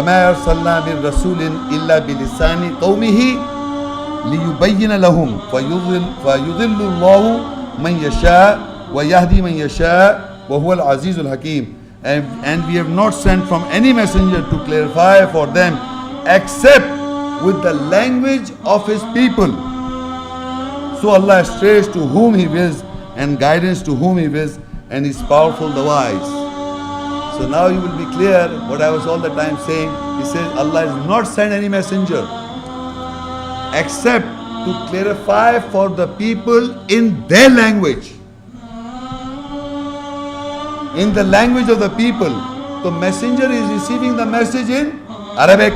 وَمَا أَرْسَلْنَا مِن رَسُولٍ إِلَّا بِلِسَانِ قَوْمِهِ لِيُبَيِّنَ لَهُمْ فَيُضِلُّ اللَّهُ مَن يَشَاءُ وَيَهْدِي مَن يَشَاءُ وَهُوَ الْعَزِيزُ الْحَكِيمُ. And we have not sent from any messenger to clarify for them except with the language of his people. So Allah strays to whom he wills and guidance to whom he wills, and is powerful the wise. So now you will be clear what I was all the time saying. He says Allah has not sent any messenger except to clarify for the people in their language. In the language of the people. The messenger is receiving the message in Arabic.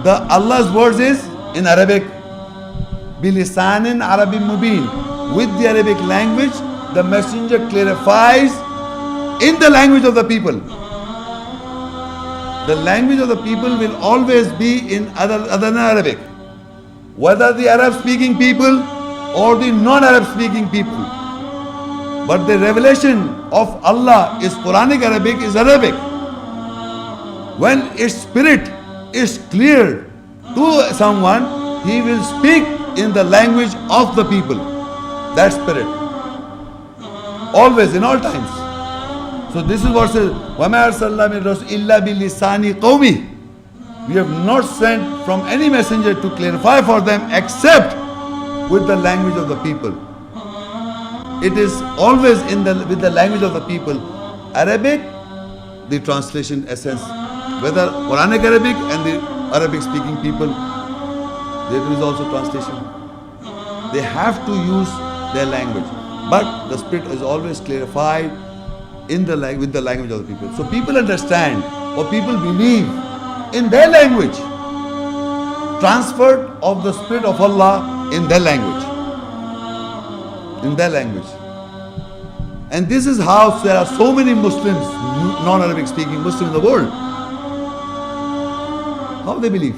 The Allah's words is in Arabic. Bilisanin Arabi Mubin. With the Arabic language, the messenger clarifies in the language of the people. The language of the people will always be in other than Arabic. Whether the Arab speaking people or the non-Arab speaking people. But the revelation of Allah is Quranic Arabic, is Arabic. When its spirit is clear to someone, he will speak in the language of the people. That spirit. Always, in all times. So this is what says, وَمَا أَرْسَلْنَا مِن رَسُولٍ إِلَّا بِلِسَانِ قَوْمِهِ. We have not sent from any messenger to clarify for them except with the language of the people. It is always with the language of the people. Arabic, the translation essence. Whether Quranic Arabic and the Arabic speaking people, there is also translation. They have to use their language. But the spirit is always clarified with the language of the people. So people understand or people believe in their language. Transferred of the spirit of Allah in their language. In their language. And this is how there are so many Muslims, non-Arabic speaking Muslims in the world. How they believe?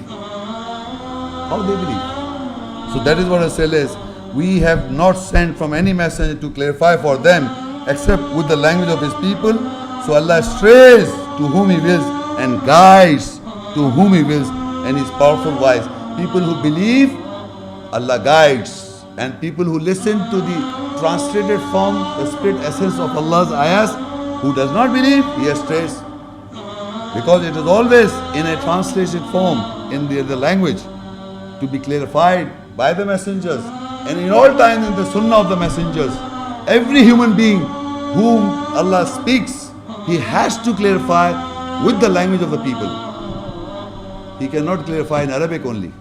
How they believe? So that is what I say is, we have not sent from any messenger to clarify for them except with the language of his people. So Allah strays to whom he wills and guides to whom he wills, and is powerful wise. People who believe, Allah guides. And people who listen to the translated form, the spirit essence of Allah's ayahs, who does not believe, he strays. Because it is always in a translated form in the language to be clarified by the messengers. And in all times in the sunnah of the messengers, every human being whom Allah speaks, he has to clarify with the language of the people. He cannot clarify in Arabic only.